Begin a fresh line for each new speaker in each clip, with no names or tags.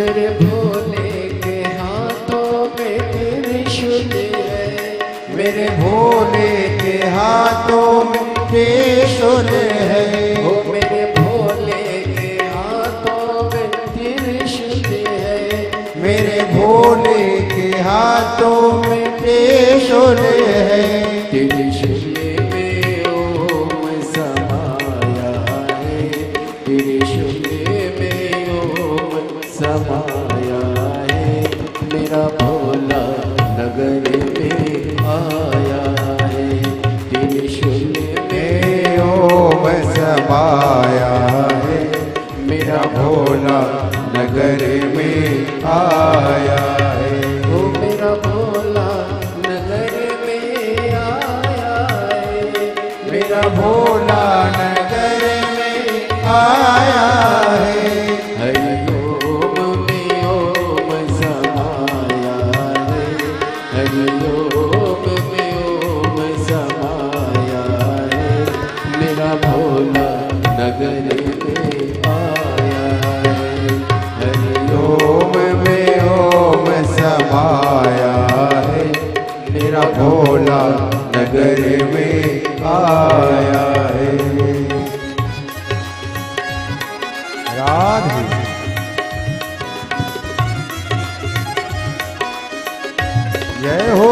मेरे भोले के हाथों में त्रिशूल है,
मेरे भोले के हाथों में त्रिशूल है।
ओ मेरे भोले के हाथों में त्रिशूल है,
मेरे भोले के हाथों में त्रिशूल है।
त्रिशूल में ओम समाया है, त्रिशूल में ओम समाया है। मेरा भोला नगर में आया है, त्रिशूल में
ओम समाया है,
मेरा
भोला नगर में आया है।
ओ मेरा भोला नगर में आया है,
मेरा भोला नगर में आया है।
हरि ओम में ओम समाया है, हरि ओम में ओम समाया है। मेरा भोला नगर में आया है, हरि
ओम में ओम समाया है, मेरा भोला नगर में आया है। राधे जय हो।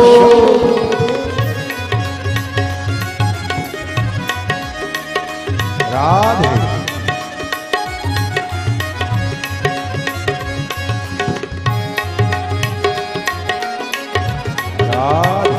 राधे राधे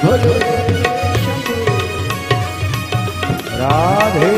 भोले
राधे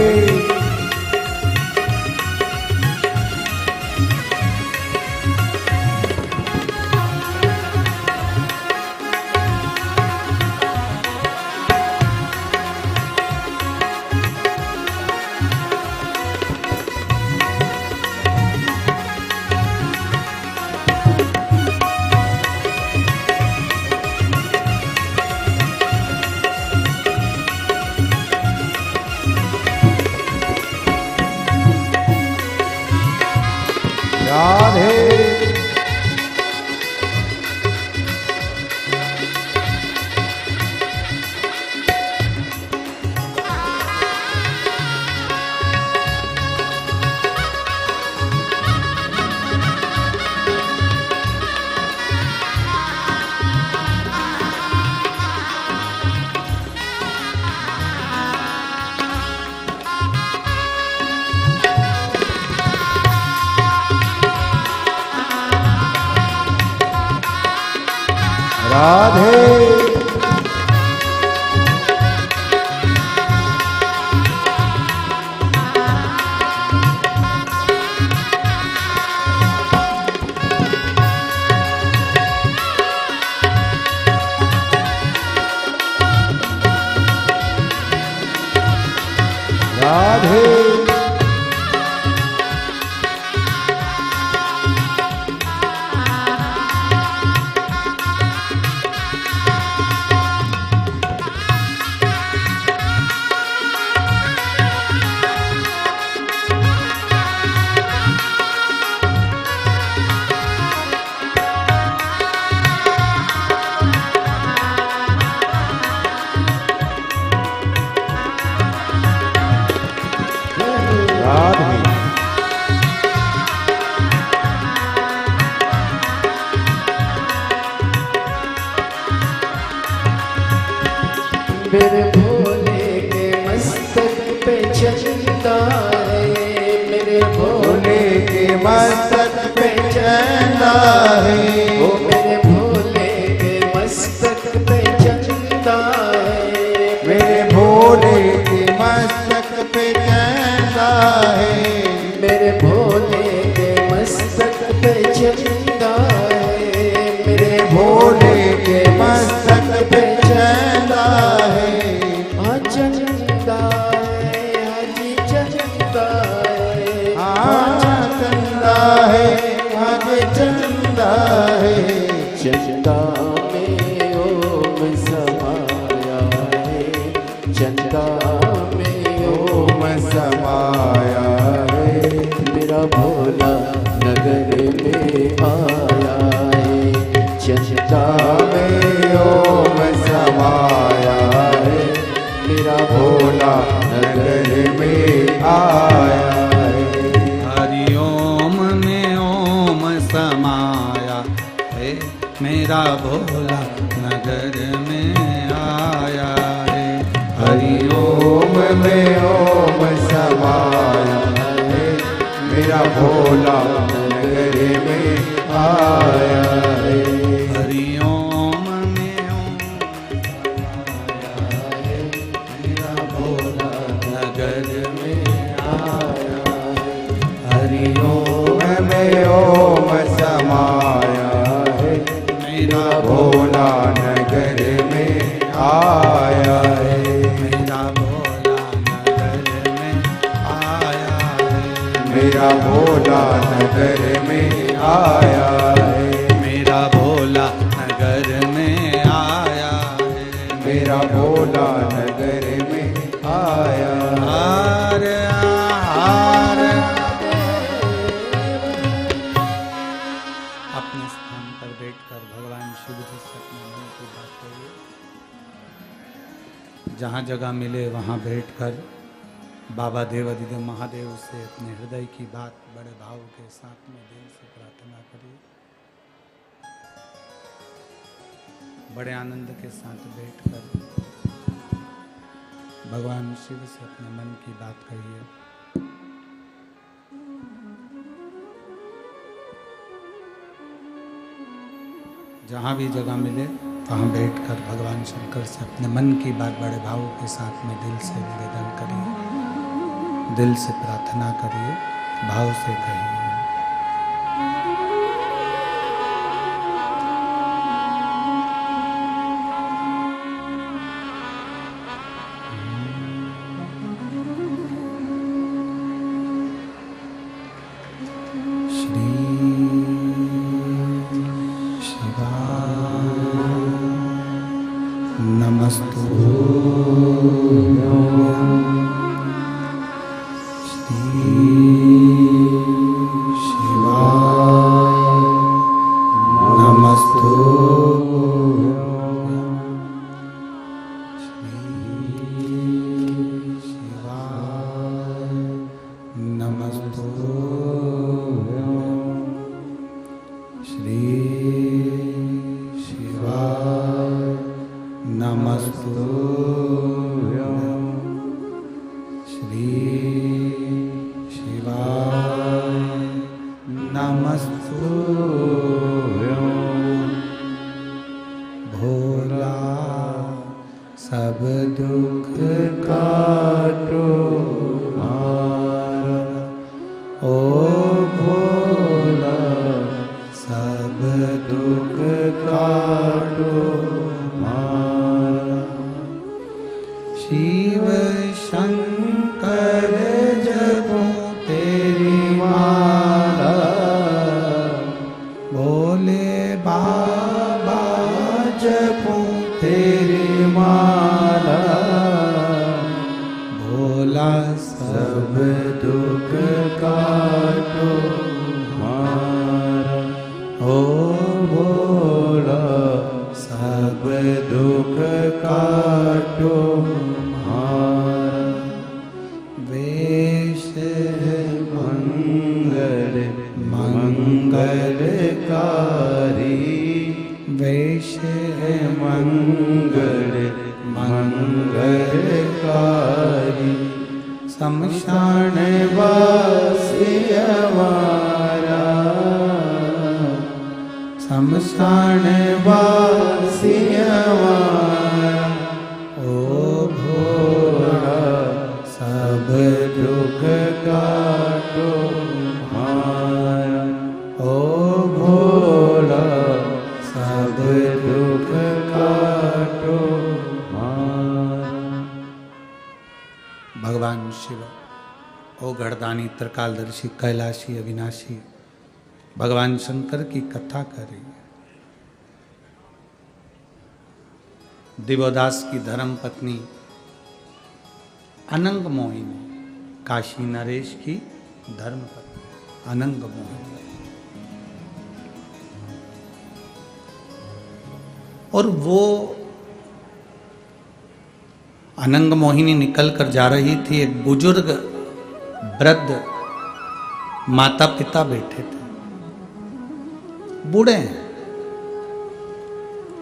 राधे राधे राधे
मेरे भोले के मस्तक पे चंदा है, मेरे भोले
के मस्तक पे चंदा है।
ओ मेरे भोले के मस्तक पे चंदा है,
मेरे भोले के मस्तक पे चंदा है।
मेरे भोले के मस्तक पे चंदा है, मेरे
भोले के मस्तक पे
समाया है चंदा में
ओम समाया है
मेरा भोला नगर में आया है चंदा
में ओम समाया है
मेरा
भोला नगर में आया है
हरि ओम में ओम समाया है मेरा भोला नगर में आया है
हरि ओम में ओम समाया है मेरा भोला नगर में आया है
हरि ओम में ओम समाया है मेरा भोला नगर में आया है हरि ओम
में ओम समाया है
मेरा
भोला नगर में आया है
मेरा भोला नगर में आया है
मेरा भोला नगर में आया है
मेरा भोला नगर में आया है
मेरा भोला नगर में आया
हार हार अपने स्थान पर बैठकर भगवान शिव जी से अपने मन की बात करिए। जहाँ जगह मिले वहाँ बैठकर बाबा देवाधिदेव महादेव से अपने हृदय की बात बड़े भाव के साथ में दिल से प्रार्थना करिए। बड़े आनंद के साथ बैठकर भगवान शिव से अपने मन की बात कहिए। जहाँ भी जगह मिले वहाँ बैठकर भगवान शंकर से अपने मन की बात बड़े भाव के साथ में दिल से निवेदन करिए, दिल से प्रार्थना करिए, भाव से कहिए। भगवान शिव ओ गढ़दानी त्रिकालदर्शी कैलाशी अविनाशी भगवान शंकर की कथा करें। दिवोदास की धर्म पत्नी अनंग मोहिनी, काशी नरेश की धर्म पत्नी अनंग मोहिनी। और वो अनंग मोहिनी निकल कर जा रही थी, एक बुजुर्ग वृद्ध माता पिता बैठे थे, बूढ़े हैं,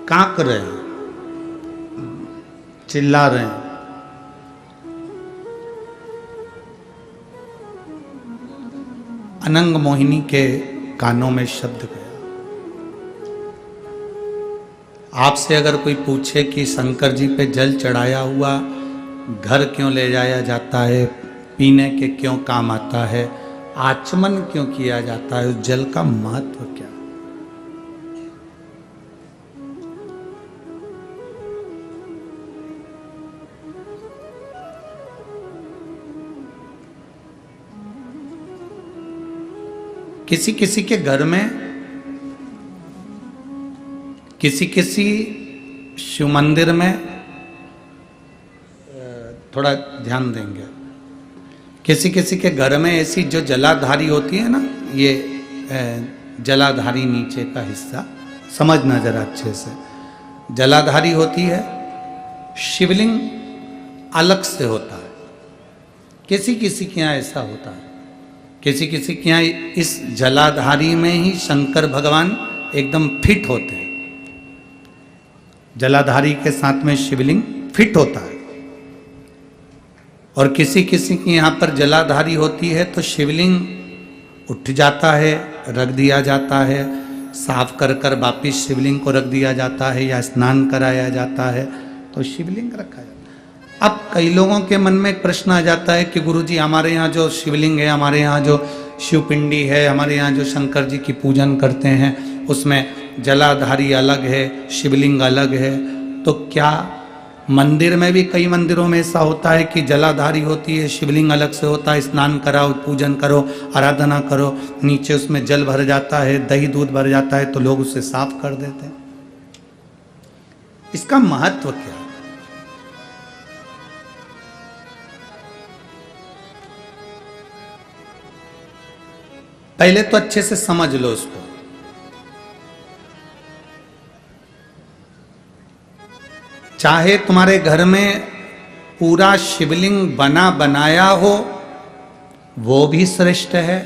कांप रहे हैं, चिल्ला रहे हैं। अनंग मोहिनी के कानों में शब्द गया। आपसे अगर कोई पूछे कि शंकर जी पे जल चढ़ाया हुआ घर क्यों ले जाया जाता है, पीने के क्यों काम आता है, आचमन क्यों किया जाता है, उस जल का महत्व क्या? किसी किसी के घर में, किसी किसी शिव मंदिर में, थोड़ा ध्यान देंगे, किसी किसी के घर में ऐसी जो जलाधारी होती है ना, ये जलाधारी नीचे का हिस्सा समझना जरा अच्छे से, जलाधारी होती है, शिवलिंग अलग से होता है। किसी किसी के यहाँ ऐसा होता है, किसी किसी के यहाँ इस जलाधारी में ही शंकर भगवान एकदम फिट होते हैं, जलाधारी के साथ में शिवलिंग फिट होता है। और किसी किसी के यहाँ पर जलाधारी होती है तो शिवलिंग उठ जाता है, रख दिया जाता है, साफ कर कर वापिस शिवलिंग को रख दिया जाता है, या स्नान कराया जाता है तो शिवलिंग रखा जाता है। अब कई लोगों के मन में एक प्रश्न आ जाता है कि गुरुजी हमारे यहाँ जो शिवलिंग है, हमारे यहाँ जो शिवपिंडी है, हमारे यहाँ जो शंकर जी की पूजन करते हैं उसमें जलाधारी अलग है, शिवलिंग अलग है, तो क्या मंदिर में भी कई मंदिरों में ऐसा होता है कि जलाधारी होती है, शिवलिंग अलग से होता है, स्नान कराओ, पूजन करो, आराधना करो, नीचे उसमें जल भर जाता है, दही दूध भर जाता है तो लोग उसे साफ कर देते हैं। इसका महत्व क्या है? पहले तो अच्छे से समझ लो उसको। चाहे तुम्हारे घर में पूरा शिवलिंग बना बनाया हो वो भी श्रेष्ठ है,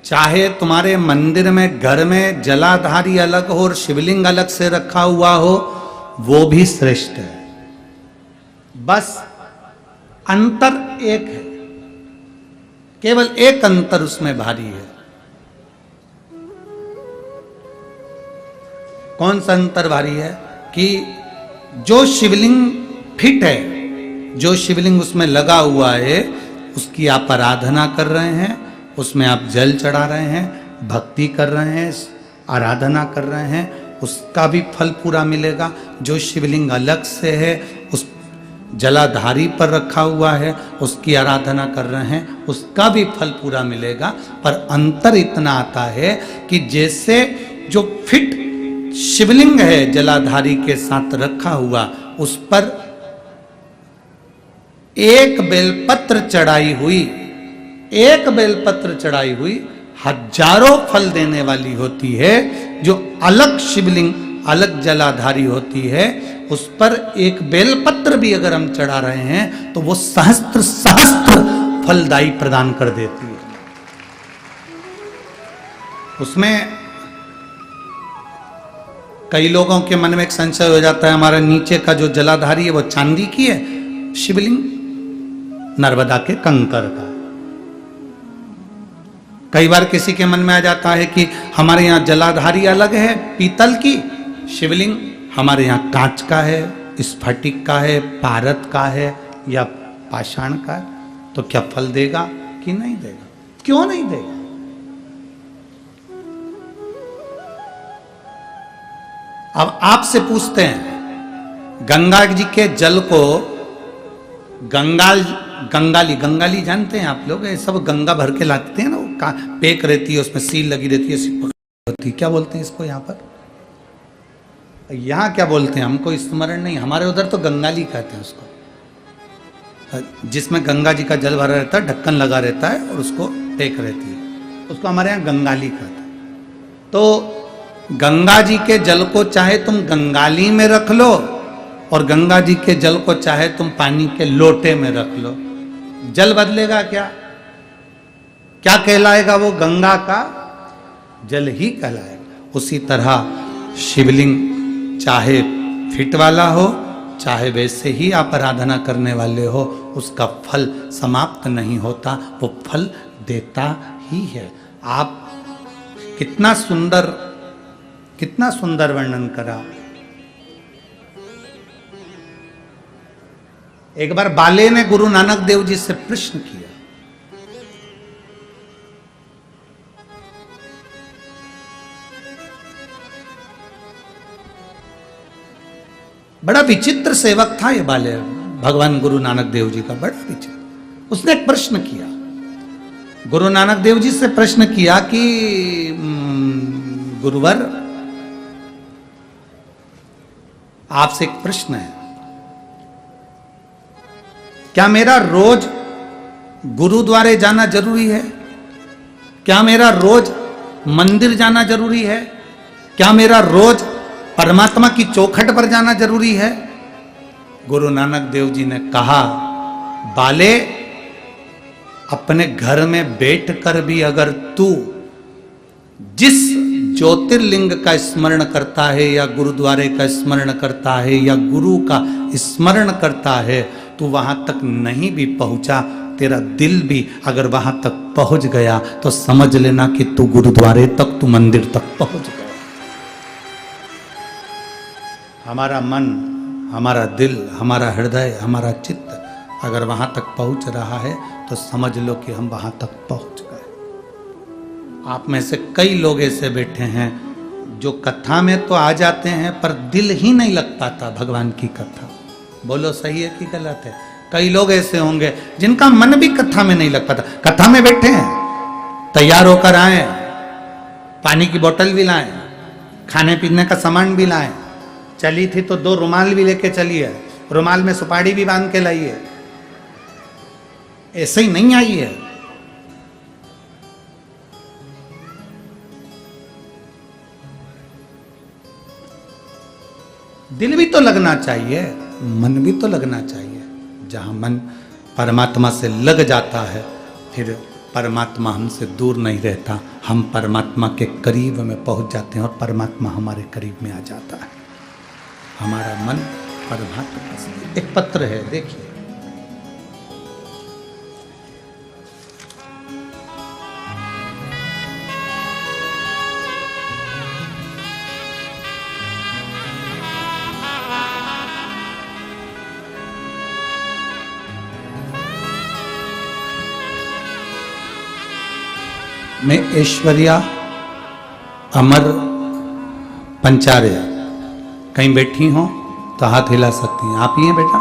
चाहे तुम्हारे मंदिर में घर में जलाधारी अलग हो और शिवलिंग अलग से रखा हुआ हो वो भी श्रेष्ठ है। बस अंतर एक है, केवल एक अंतर उसमें भारी है। कौन सा अंतर भारी है? कि जो शिवलिंग फिट है, जो शिवलिंग उसमें लगा हुआ है, उसकी आप आराधना कर रहे हैं, उसमें आप जल चढ़ा रहे हैं, भक्ति कर रहे हैं, आराधना कर रहे हैं, उसका भी फल पूरा मिलेगा। जो शिवलिंग अलग से है, उस जलाधारी पर रखा हुआ है, उसकी आराधना कर रहे हैं, उसका भी फल पूरा मिलेगा। पर अंतर इतना आता है कि जैसे जो फिट शिवलिंग है जलाधारी के साथ रखा हुआ, उस पर एक बेलपत्र चढ़ाई हुई, एक बेलपत्र चढ़ाई हुई हजारों फल देने वाली होती है। जो अलग शिवलिंग अलग जलाधारी होती है उस पर एक बेलपत्र भी अगर हम चढ़ा रहे हैं तो वो सहस्त्र सहस्त्र फलदायी प्रदान कर देती है। उसमें कई लोगों के मन में एक संशय हो जाता है, हमारा नीचे का जो जलाधारी है वो चांदी की है, शिवलिंग नर्मदा के कंकर का। कई बार किसी के मन में आ जाता है कि हमारे यहाँ जलाधारी अलग है पीतल की, शिवलिंग हमारे यहाँ कांच का है, स्फटिक का है, पारद का है या पाषाण का है, तो क्या फल देगा कि नहीं देगा? क्यों नहीं देगा? अब आपसे पूछते हैं, गंगा जी के जल को गंगाली जानते हैं आप लोग? ये सब गंगा भर के लाते हैं ना, वो पेक रहती है, उसमें सील लगी रहती है, होती, क्या बोलते हैं इसको यहाँ पर? यहाँ क्या बोलते हैं, हमको स्मरण नहीं, हमारे उधर तो गंगाली कहते हैं उसको, जिसमें गंगा जी का जल भरा रहता है, ढक्कन लगा रहता है और उसको टेक रहती है, उसको हमारे यहाँ गंगाली कहते हैं। तो गंगा जी के जल को चाहे तुम गंगाली में रख लो और गंगा जी के जल को चाहे तुम पानी के लोटे में रख लो, जल बदलेगा क्या? क्या कहलाएगा वो? गंगा का जल ही कहलाएगा। उसी तरह शिवलिंग चाहे फिट वाला हो, चाहे वैसे ही आप आराधना करने वाले हो, उसका फल समाप्त नहीं होता, वो फल देता ही है। आप कितना सुंदर वर्णन करा। एक बार बाले ने गुरु नानक देव जी से प्रश्न किया, बड़ा विचित्र सेवक था ये बाले, भगवान गुरु नानक देव जी का बड़ा विचित्र। उसने एक प्रश्न किया, गुरु नानक देव जी से प्रश्न किया कि गुरुवर, आपसे एक प्रश्न है, क्या मेरा रोज गुरुद्वारे जाना जरूरी है? क्या मेरा रोज मंदिर जाना जरूरी है? क्या मेरा रोज परमात्मा की चौखट पर जाना जरूरी है? गुरु नानक देव जी ने कहा, बाले, अपने घर में बैठकर भी अगर तू जिस ज्योतिर्लिंग का स्मरण करता है या गुरुद्वारे का स्मरण करता है या गुरु का स्मरण करता है, तू वहां तक नहीं भी पहुंचा, तेरा दिल भी अगर वहां तक पहुंच गया तो समझ लेना कि तू गुरुद्वारे तक, तू मंदिर तक पहुंच गया। हमारा मन, हमारा दिल, हमारा हृदय, हमारा चित्त अगर वहां तक पहुंच रहा है तो समझ लो कि हम वहां तक पहुंच गए। आप में से कई लोग ऐसे बैठे हैं जो कथा में तो आ जाते हैं पर दिल ही नहीं लग पाता भगवान की कथा। बोलो सही है कि गलत है? कई लोग ऐसे होंगे जिनका मन भी कथा में नहीं लग पाता। कथा में बैठे हैं, तैयार होकर आए, पानी की बोतल भी लाए, खाने पीने का सामान भी लाए, चली थी तो 2 रुमाल भी लेके चली है, रुमाल में सुपारी भी बांध के लाई है, ऐसे ही नहीं आई है। दिल भी तो लगना चाहिए, मन भी तो लगना चाहिए। जहां मन परमात्मा से लग जाता है फिर परमात्मा हमसे दूर नहीं रहता, हम परमात्मा के करीब में पहुंच जाते हैं और परमात्मा हमारे करीब में आ जाता है। हमारा मन परमात्मा से। एक पत्र है, देखिए, मैं ऐश्वर्या अमर पंचारे, कहीं बैठी हो तो हाथ हिला सकती हैं। आप ही हैं बेटा,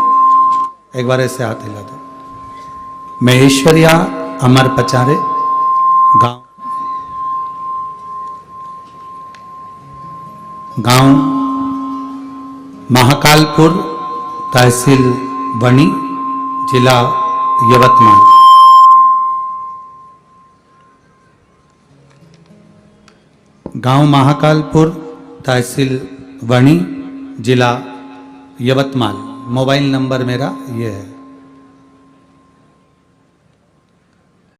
एक बार ऐसे हाथ हिला दो। मैं ऐश्वर्या अमर पचारे, गांव महाकालपुर, तहसील वणी, जिला यवतमाल। गांव महाकालपुर, तहसील वणी, जिला यवतमाल। मोबाइल नंबर मेरा ये है।